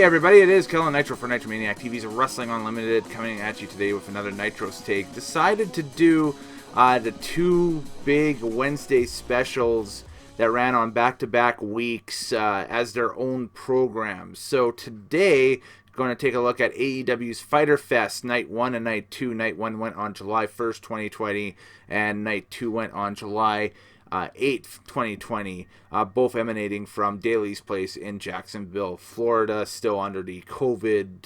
Hey everybody, it is Kellen Nitro for Nitro Maniac TV's Wrestling Unlimited, coming at you today with another Nitro's Take. Decided to do the two big Wednesday specials that ran on back-to-back weeks as their own programs. So today, going to take a look at AEW's Fyter Fest, Night 1 and Night 2. Night 1 went on July 1st, 2020, and Night 2 went on July 8th, 2020, both emanating from Daly's Place in Jacksonville, Florida, still under the COVID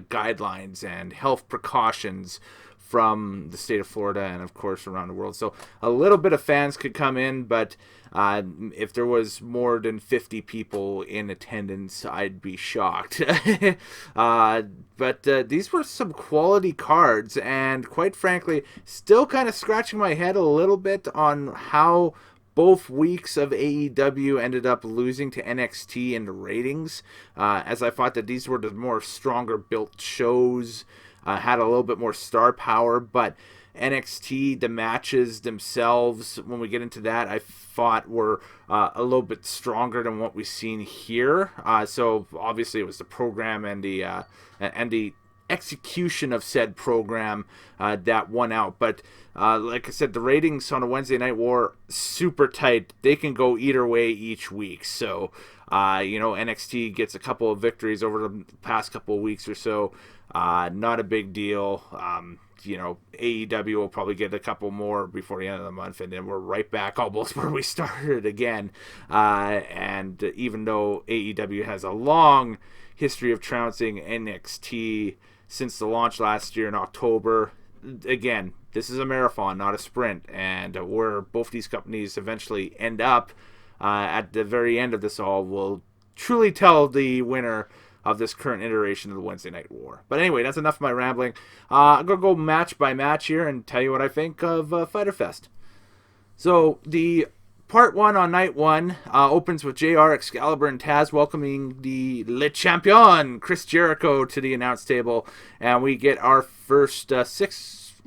guidelines and health precautions from the state of Florida and, of course, around the world. So a little bit of fans could come in, but if there was more than 50 people in attendance, I'd be shocked. But these were some quality cards, and quite frankly, still kind of scratching my head a little bit on how both weeks of AEW ended up losing to NXT in the ratings, as I thought that these were the more stronger built shows, had a little bit more star power, but NXT, the matches themselves, when we get into that, I thought were a little bit stronger than what we've seen here. So obviously it was the program and the execution of said program that won out. But like I said, the ratings on a Wednesday Night War, super tight. They can go either way each week. So, NXT gets a couple of victories over the past couple of weeks or so. Not a big deal. AEW will probably get a couple more before the end of the month, and then we're right back almost where we started again. And even though AEW has a long history of trouncing NXT since the launch last year in October, again, this is a marathon, not a sprint, and where both these companies eventually end up at the very end of this all will truly tell the winner of this current iteration of the Wednesday Night War. But anyway, that's enough of my rambling. I'm going to go match by match here and tell you what I think of Fyter Fest. So the Part 1 on Night 1 opens with JR, Excalibur, and Taz welcoming the Le Champion, Chris Jericho, to the announce table. And we get our first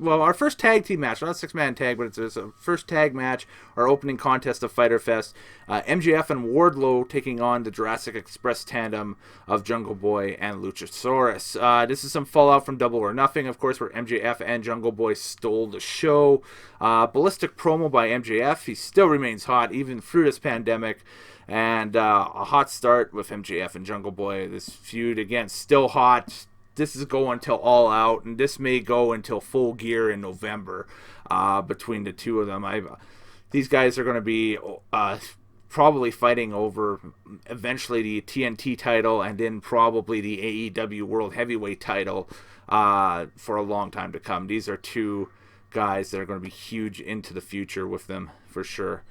our first tag team match. Not a six-man tag, but it's a first tag match, our opening contest of Fyter Fest. MJF and Wardlow taking on the Jurassic Express tandem of Jungle Boy and Luchasaurus. This is some fallout from Double or Nothing, of course, where MJF and Jungle Boy stole the show. Ballistic promo by MJF. He still remains hot, even through this pandemic. And a hot start with MJF and Jungle Boy. This feud, again, still hot. This is going until All Out, and this may go until Full Gear in November between the two of them. These guys are going to be probably fighting over eventually the TNT title and then probably the AEW World Heavyweight title for a long time to come. These are two guys that are going to be huge into the future with them for sure.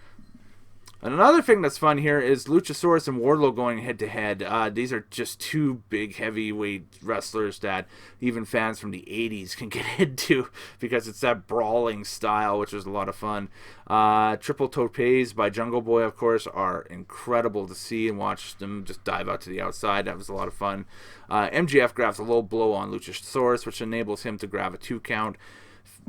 And another thing that's fun here is Luchasaurus and Wardlow going head-to-head. These are just two big heavyweight wrestlers that even fans from the 80s can get into because it's that brawling style, which is a lot of fun. Triple topes by Jungle Boy, of course, are incredible to see and watch them just dive out to the outside. That was a lot of fun. MJF grabs a low blow on Luchasaurus, which enables him to grab a 2 count.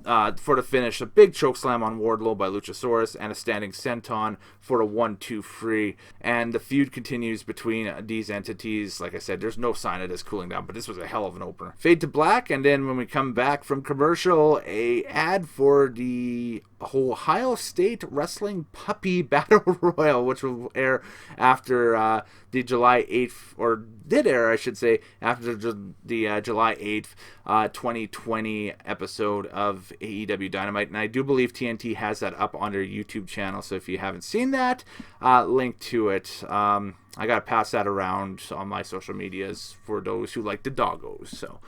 For the finish, a big chokeslam on Wardlow by Luchasaurus and a standing senton for the 1-2-3. And the feud continues between these entities. Like I said, there's no sign of this cooling down, but this was a hell of an opener. Fade to black, and then when we come back from commercial, a ad for the Ohio State Wrestling Puppy Battle Royal, which will air after the July 8th, or did air, I should say, after the July 8th, 2020 episode of AEW Dynamite. And I do believe TNT has that up on their YouTube channel, so if you haven't seen that, link to it. I got to pass that around on my social medias for those who like the doggos, so...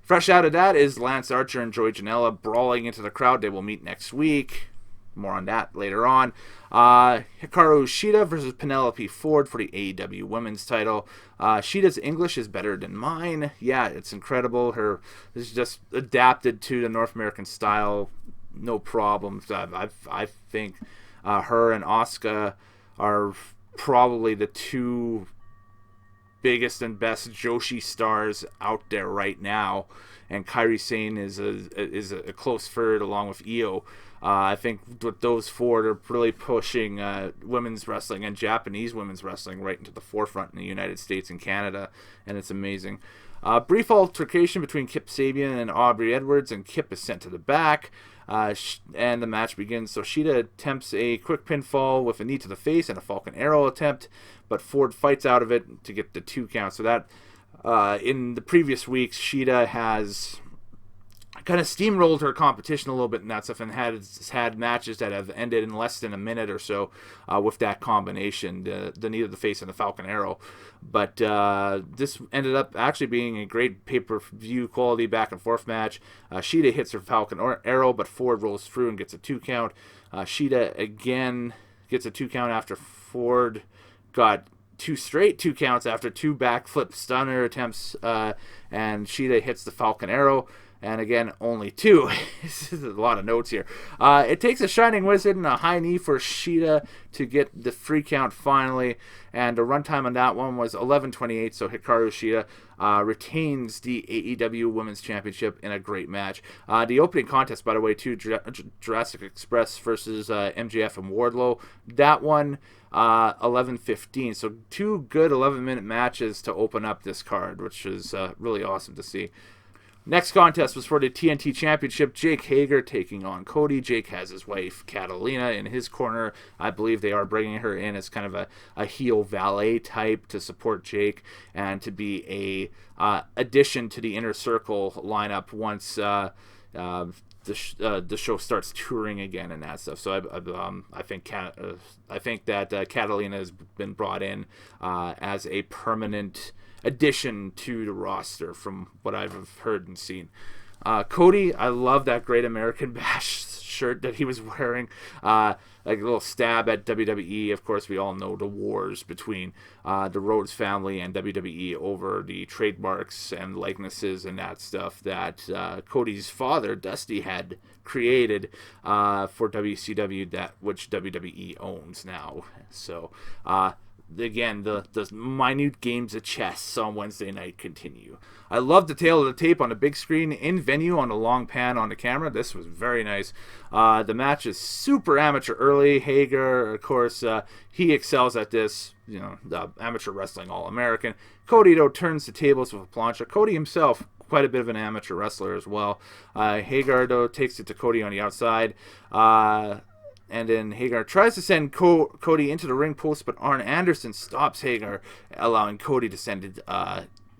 Fresh out of that is Lance Archer and Joey Janella brawling into the crowd. They will meet next week. More on that later on. Hikaru Shida versus Penelope Ford for the AEW Women's title. Shida's English is better than mine. Yeah, it's incredible. Her is just adapted to the North American style. No problems. I think her and Asuka are probably the two biggest and best Joshi stars out there right now, and Kairi Sane is a close third along with Io. I think with those four, they're really pushing women's wrestling and Japanese women's wrestling right into the forefront in the United States and Canada, and it's amazing. Brief altercation between Kip Sabian and Aubrey Edwards, and Kip is sent to the back, and the match begins. So Shida attempts a quick pinfall with a knee to the face and a Falcon Arrow attempt, but Ford fights out of it to get the 2 count. So that, in the previous weeks, Shida has kind of steamrolled her competition a little bit in that stuff, and has had matches that have ended in less than a minute or so with that combination, the knee to the face and the Falcon Arrow. But this ended up actually being a great pay-per-view quality back and forth match. Shida hits her Falcon Arrow, but Ford rolls through and gets a 2 count. Shida again gets a 2 count after Ford got 2 straight 2 counts after 2 backflip stunner attempts, and Shida hits the Falcon Arrow. And again, only 2. This is a lot of notes here. It takes a Shining Wizard and a high knee for Shida to get the 3 count finally. And the runtime on that one was 11:28. So Hikaru Shida retains the AEW Women's Championship in a great match. The opening contest, by the way, too, Jurassic Express versus MJF and Wardlow. That one, 11:15. So 2 good 11-minute matches to open up this card, which is really awesome to see. Next contest was for the TNT Championship. Jake Hager taking on Cody. Jake has his wife, Catalina, in his corner. I believe they are bringing her in as kind of a heel valet type to support Jake and to be a addition to the Inner Circle lineup once the show starts touring again and that stuff. So I think that Catalina has been brought in as a permanent addition to the roster from what I've heard and seen. Cody, I love that Great American Bash shirt that he was wearing. Like a little stab at WWE. Of course, we all know the wars between the Rhodes family and WWE over the trademarks and likenesses and that stuff that Cody's father, Dusty, had created for WCW, which WWE owns now. So, again, the minute games of chess on Wednesday night continue. I love the tail of the tape on the big screen in venue on the long pan on the camera. This was very nice. The match is super amateur early. Hager, of course, he excels at this. You know, the amateur wrestling All-American. Cody, though, turns the tables with a plancha. Cody himself, quite a bit of an amateur wrestler as well. Hager, though, takes it to Cody on the outside. And then Hager tries to send Cody into the ring post, but Arn Anderson stops Hager, allowing Cody to send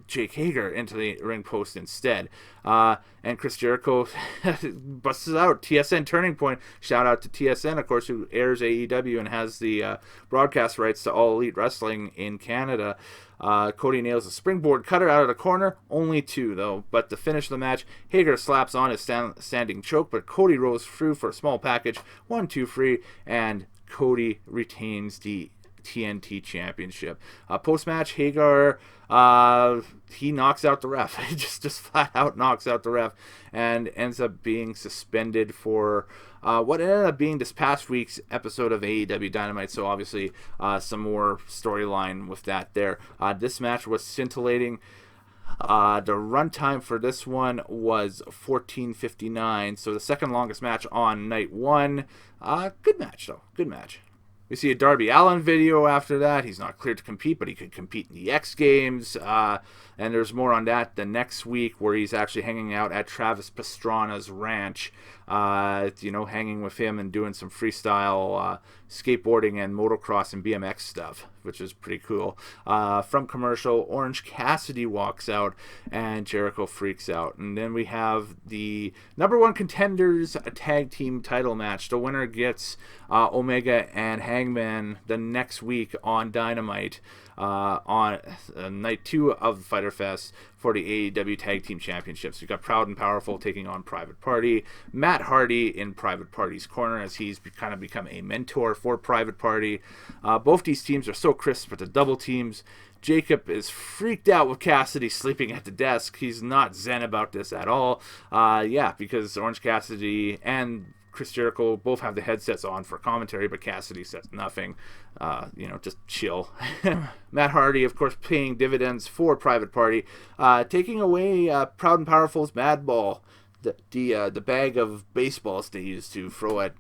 Jake Hager into the ring post instead. And Chris Jericho busts out. TSN Turning Point. Shout out to TSN, of course, who airs AEW and has the broadcast rights to All Elite Wrestling in Canada. Cody nails a springboard cutter out of the corner. Only 2, though. But to finish the match, Hager slaps on his standing choke, but Cody rolls through for a small package. 1-2 free, and Cody retains the TNT Championship. Post-match, Hager, he knocks out the ref. He just flat out knocks out the ref and ends up being suspended for what ended up being this past week's episode of AEW Dynamite. So obviously some more storyline with that there. This match was scintillating. The runtime for this one was 14:59, so the second longest match on night 1. Good match, though. Good match. We see a Darby Allin video after that. He's not cleared to compete, but he could compete in the X Games. And there's more on that the next week, where he's actually hanging out at Travis Pastrana's ranch, hanging with him and doing some freestyle skateboarding and motocross and BMX stuff, which is pretty cool. From commercial, Orange Cassidy walks out and Jericho freaks out. And then we have the number 1 contenders tag team title match. The winner gets Omega and Hangman the next week on Dynamite. On night 2 of Fyter Fest for the AEW Tag Team Championships. We've got Proud and Powerful taking on Private Party. Matt Hardy in Private Party's corner, as he's kind of become a mentor for Private Party. Both these teams are so crisp with the double teams. Jacob is freaked out with Cassidy sleeping at the desk. He's not zen about this at all. Because Orange Cassidy and Chris Jericho both have the headsets on for commentary, but Cassidy says nothing. Just chill. Matt Hardy, of course, paying dividends for Private Party, taking away Proud and Powerful's Madball. the bag of baseballs they used to throw at.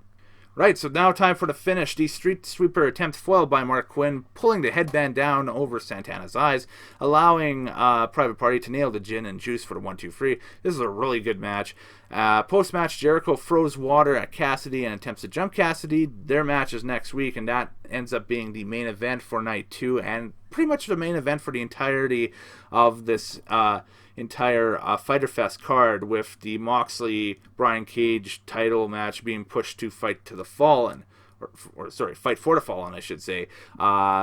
Right, so now time for the finish. The street sweeper attempt foiled by Mark Quinn, pulling the headband down over Santana's eyes, allowing Private Party to nail the gin and juice for the 1-2-3. This is a really good match. Post-match, Jericho throws water at Cassidy and attempts to jump Cassidy. Their match is next week, and that ends up being the main event for night 2, and pretty much the main event for the entirety of this entire Fyter Fest card, with the Moxley Brian Cage title match being pushed to Fight to the Fallen, Fight for the Fallen, I should say,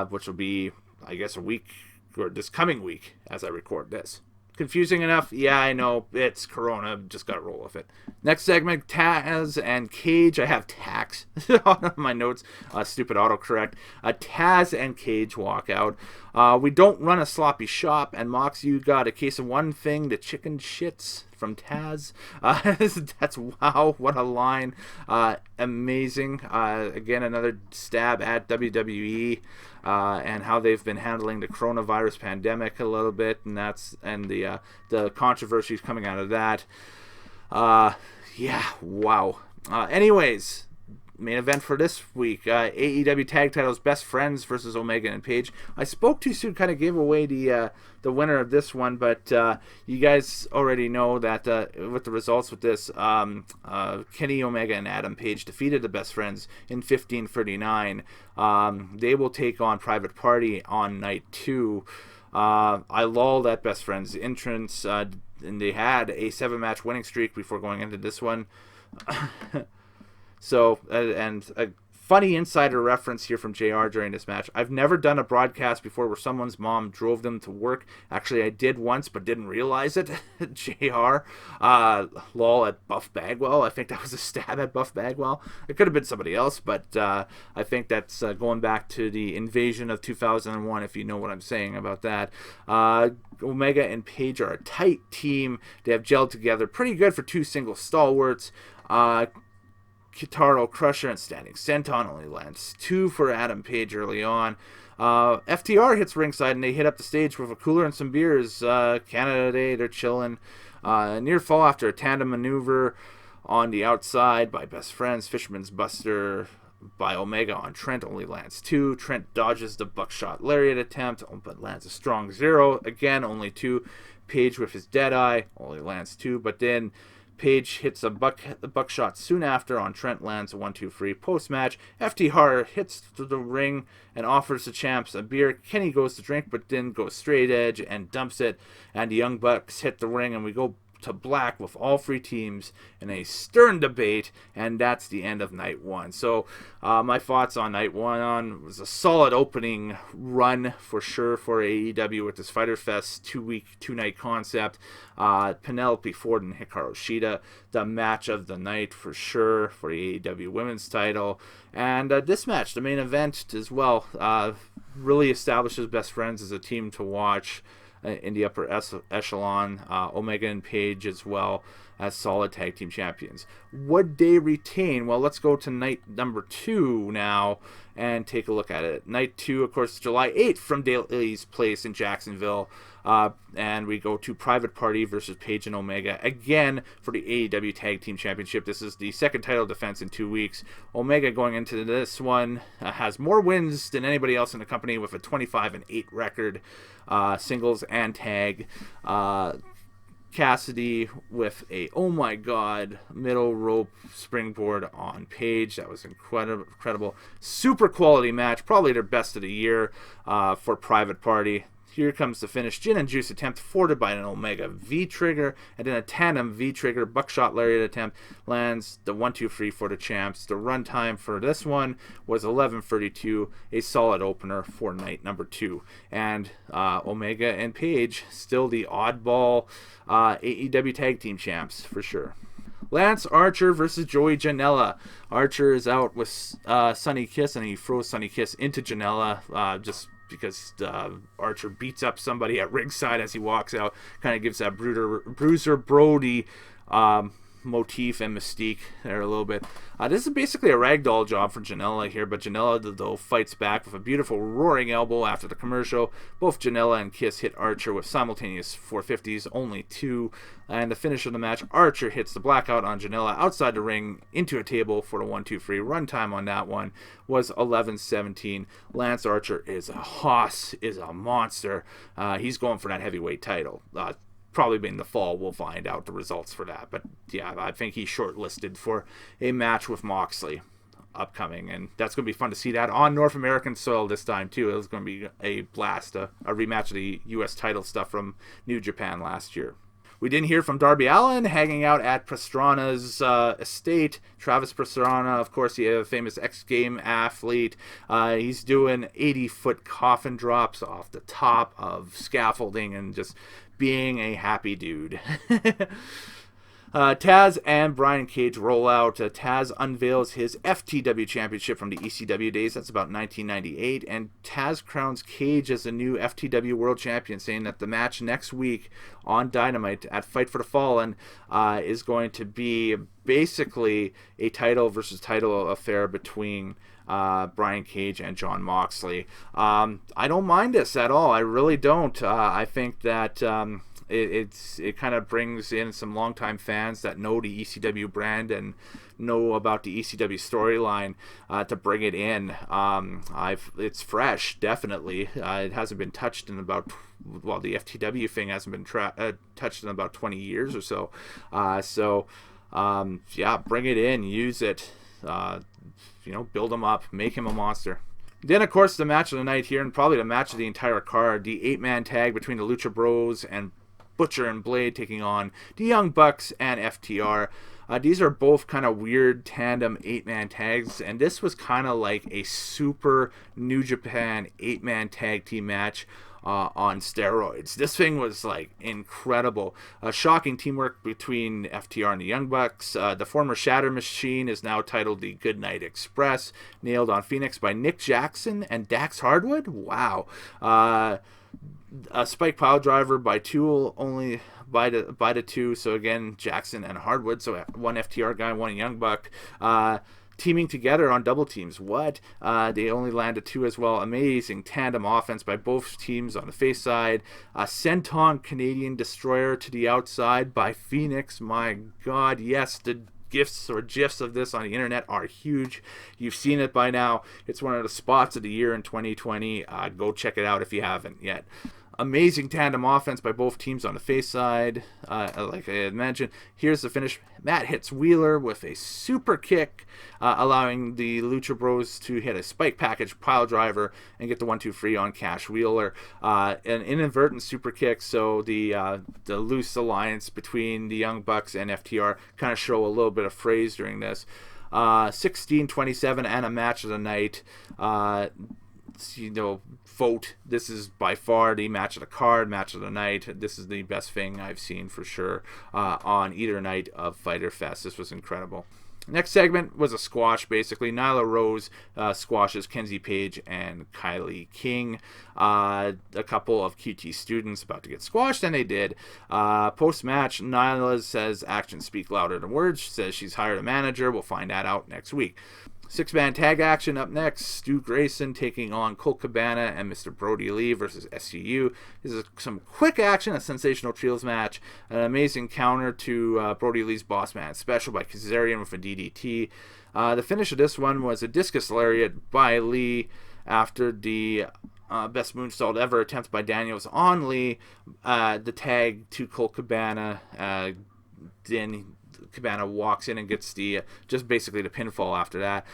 which will be, I guess, a week, or this coming week as I record this. Confusing enough? Yeah, I know. It's Corona. Just got to roll with it. Next segment, Taz and Cage. I have Tax on my notes. Stupid autocorrect. Taz and Cage walk out. We don't run a sloppy shop. And Mox, you got a case of one thing, the chicken shits from Taz. That's, wow, what a line. Amazing. Again, another stab at WWE. And how they've been handling the coronavirus pandemic a little bit, and the controversies coming out of that. Yeah, wow. Anyways, main event for this week, AEW Tag Titles Best Friends versus Omega and Paige. I spoke too soon, kind of gave away the winner of this one, but you guys already know that with the results with this, Kenny Omega and Adam Page defeated the Best Friends in 15:39. They will take on Private Party on night 2. I lulled at Best Friends entrance, and they had a 7-match winning streak before going into this one. So, and a funny insider reference here from JR during this match. I've never done a broadcast before where someone's mom drove them to work. Actually, I did once, but didn't realize it. JR. Lol at Buff Bagwell. I think that was a stab at Buff Bagwell. It could have been somebody else, but I think that's going back to the invasion of 2001, if you know what I'm saying about that. Omega and Paige are a tight team. They have gelled together pretty good for 2 single stalwarts. Kitaro Crusher and Standing Senton only lands 2 for Adam Page early on. FTR hits ringside and they hit up the stage with a cooler and some beers. Canada Day, they're chilling. Near fall after a tandem maneuver on the outside by Best Friends. Fisherman's Buster by Omega on Trent only lands 2. Trent dodges the buckshot lariat attempt but lands a strong 0. Again, only 2. Page with his Deadeye only lands 2, but then Page hits a buckshot soon after on Trent, lands a 1-2-3. Post-match, FTR hits the ring and offers the champs a beer. Kenny goes to drink, but then goes straight edge and dumps it. And the Young Bucks hit the ring, and we go to black with all 3 teams in a stern debate, and that's the end of night 1. So my thoughts on night 1 was a solid opening run for sure for AEW with this Fyter Fest 2-week, 2-night concept. Penelope Ford and Hikaru Shida, the match of the night for sure for the AEW Women's title. And this match, the main event as well, really establishes Best Friends as a team to watch in the upper echelon. Omega and Paige as well as solid tag team champions. Would they retain? Well, let's go to night number 2 now and take a look at it. Night 2, of course, July 8th from Daly's Place in Jacksonville. And we go to Private Party versus Paige and Omega again for the AEW Tag Team Championship. This is the second title defense in 2 weeks. Omega going into this one has more wins than anybody else in the company with a 25-8 record, singles and tag. Cassidy with a, oh my god, middle rope springboard on Paige. That was incredible. Super quality match, probably their best of the year for Private Party. Here comes the finish. Gin and Juice attempt thwarted by an Omega V-trigger, and then a tandem V-trigger buckshot lariat attempt lands the 1-2-3 for the champs. The runtime for this one was 11:32, a solid opener for night number 2. And Omega and Paige, still the oddball AEW Tag Team Champs for sure. Lance Archer versus Joey Janella. Archer is out with Sunny Kiss, and he throws Sunny Kiss into Janella just because Archer beats up somebody at ringside as he walks out. Kind of gives that Bruiser Brody motif and mystique there a little bit. This is basically a ragdoll job for Janella here, but Janella, though, fights back with a beautiful roaring elbow after the commercial. Both Janella and Kiss hit Archer with simultaneous 450s, only two. And the finish of the match, Archer hits the blackout on Janella outside the ring into a table for the 1-2 free. Runtime on that one was 11:17. Lance Archer is a hoss, is a monster. He's going for that heavyweight title. Probably in the fall, we'll find out the results for that. But yeah, I think he's shortlisted for a match with Moxley upcoming, and that's going to be fun to see that on North American soil this time too. It was going to be a blast, a rematch of the U.S. title stuff from New Japan last year. We didn't hear from Darby Allin hanging out at Pastrana's estate. Travis Pastrana, of course, the famous X-Game athlete. He's doing 80-foot coffin drops off the top of scaffolding and just being a happy dude. Taz and Brian Cage roll out. Taz unveils his FTW championship from the ECW days. That's about 1998. And Taz crowns Cage as the new FTW World Champion, saying that the match next week on Dynamite at Fight for the Fallen is going to be basically a title versus title affair between Brian Cage and Jon Moxley. I don't mind this at all. I really don't. I think that it kind of brings in some longtime fans that know the ECW brand and know about the ECW storyline to bring it in. It's fresh, definitely. It hasn't been touched in about, well, the FTW thing hasn't been touched in about 20 years or so. Yeah, bring it in, use it. Build him up, make him a monster. Then, of course, the match of the night here, and probably the match of the entire card, the 8-man tag between the Lucha Bros and Butcher and Blade taking on the Young Bucks and FTR. These are both kind of weird tandem 8-man tags, and this was kind of like a super New Japan 8-man tag team match on steroids. This thing was like incredible. Shocking teamwork between FTR and the Young Bucks. The former Shatter Machine is now titled the Goodnight Express, nailed on Phoenix by Nick Jackson and Dax Hardwood. Wow. A spike pile driver by two, only by the two. So again, Jackson and Hardwood. So one FTR guy, one Young Buck. Teaming together on double teams. What? They only landed two as well. Amazing tandem offense by both teams on the face side. Senton Canadian Destroyer to the outside by Phoenix. My God, yes, the gifs of this on the internet are huge. You've seen it by now. It's one of the spots of the year in 2020. Go check it out if you haven't yet. Amazing tandem offense by both teams on the face side. Like I had mentioned, here's the finish. Matt hits Wheeler with a super kick, allowing the Lucha Bros to hit a spike package pile driver and get the 1-2 free on Cash Wheeler. An inadvertent super kick, so the loose alliance between the Young Bucks and FTR kind of show a little bit of phrase during this. 16-27 and a match of the night. Vote. This is by far the match of the card, match of the night. This is the best thing I've seen for sure on either night of Fyter Fest. This was incredible. Next segment was a squash, basically. Nyla Rose squashes Kenzie Page and Kylie King. A couple of QT students about to get squashed, and they did. Post-match, Nyla says actions speak louder than words. She says she's hired a manager. We'll find that out next week. 6-man tag action up next. Stu Grayson taking on Colt Cabana and Mr. Brody Lee versus SCU. This is some quick action, a sensational trios match. An amazing counter to Brody Lee's Boss Man Special by Kazarian with a DDT. The finish of this one was a discus lariat by Lee after the best moonsault ever attempt by Daniels on Lee. The tag to Colt Cabana. Then Cabana walks in and gets just basically the pinfall after that.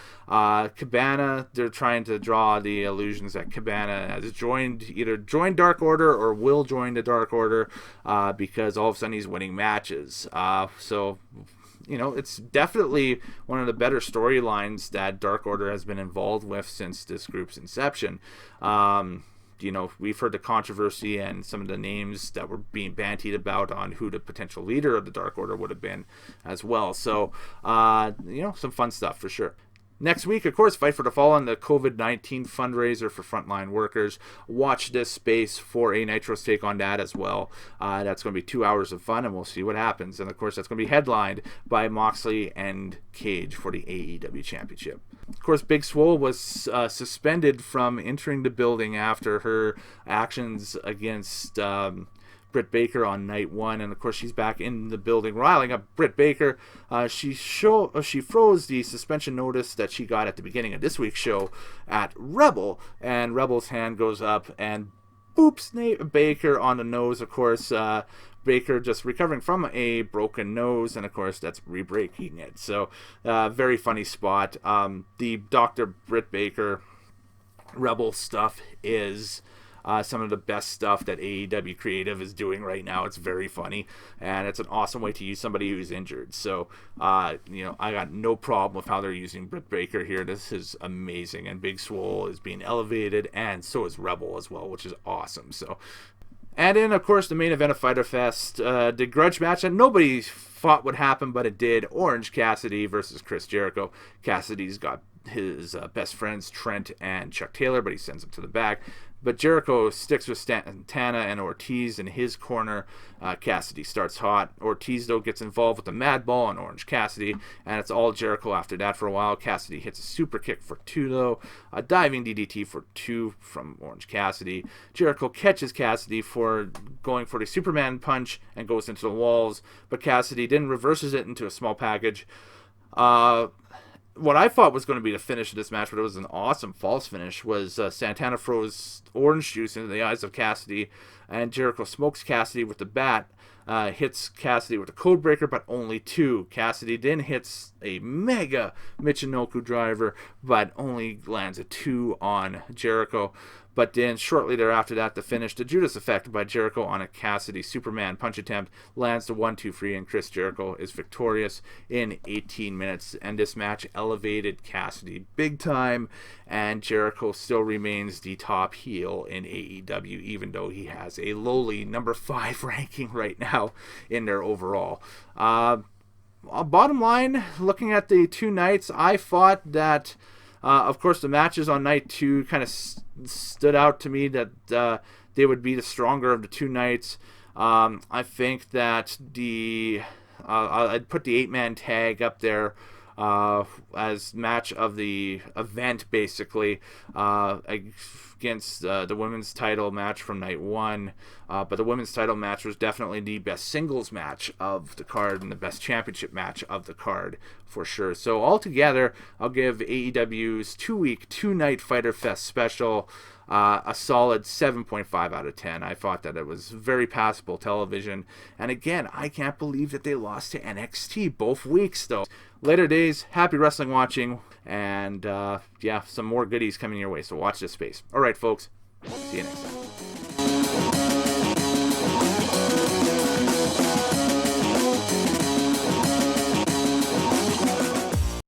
Cabana, they're trying to draw the illusions that Cabana has either joined Dark Order or will join the Dark Order because all of a sudden he's winning matches. So it's definitely one of the better storylines that Dark Order has been involved with since this group's inception. We've heard the controversy and some of the names that were being bantied about on who the potential leader of the Dark Order would have been as well. So, some fun stuff for sure. Next week, of course, Fight for the Fallen, the COVID-19 fundraiser for frontline workers. Watch this space for a Nitros take on that as well. That's going to be 2 hours of fun, and we'll see what happens. And, of course, that's going to be headlined by Moxley and Cage for the AEW Championship. Of course, Big Swole was suspended from entering the building after her actions against Britt Baker on night one, and of course she's back in the building riling up Britt Baker. She froze the suspension notice that she got at the beginning of this week's show at Rebel, and Rebel's hand goes up and boops Baker on the nose. Of course, Baker just recovering from a broken nose, and of course that's re-breaking it. So very funny spot. The Dr. Britt Baker Rebel stuff is some of the best stuff that AEW Creative is doing right now. It's very funny, and it's an awesome way to use somebody who's injured. So, I got no problem with how they're using Britt Baker here. This is amazing, and Big Swole is being elevated, and so is Rebel as well, which is awesome. So, and then, of course, the main event of Fyter Fest, the grudge match that nobody thought would happen, but it did. Orange Cassidy versus Chris Jericho. Cassidy's got his best friends, Trent and Chuck Taylor, but he sends them to the back. But Jericho sticks with Santana and Ortiz in his corner. Cassidy starts hot. Ortiz, though, gets involved with the Mad Ball on Orange Cassidy, and it's all Jericho after that for a while. Cassidy hits a super kick for 2, though. A diving DDT for 2 from Orange Cassidy. Jericho catches Cassidy for going for the Superman punch and goes into the walls, but Cassidy then reverses it into a small package. What I thought was going to be the finish of this match, but it was an awesome false finish, was Santana throws orange juice into the eyes of Cassidy, and Jericho smokes Cassidy with the bat, hits Cassidy with a code breaker, but only 2. Cassidy then hits a mega Michinoku driver, but only lands a 2 on Jericho. But then shortly thereafter that, the finish, the Judas effect by Jericho on a Cassidy Superman punch attempt, lands the 1-2-3, and Chris Jericho is victorious in 18 minutes. And this match elevated Cassidy big time, and Jericho still remains the top heel in AEW, even though he has a lowly number 5 ranking right now in their overall. Bottom line, looking at the 2 nights, I thought that of course, the matches on night 2 kind of stood out to me that they would be the stronger of the 2 nights. I think that I'd put the 8-man tag up there as match of the event, basically, against the women's title match from night 1. But the women's title match was definitely the best singles match of the card and the best championship match of the card, for sure. So altogether, I'll give AEW's 2-week, 2-night Fyter Fest special a solid 7.5 out of 10. I thought that it was very passable television. And again, I can't believe that they lost to NXT both weeks, though. Later days, happy wrestling watching, and some more goodies coming your way, so watch this space. All right, folks, see you next time.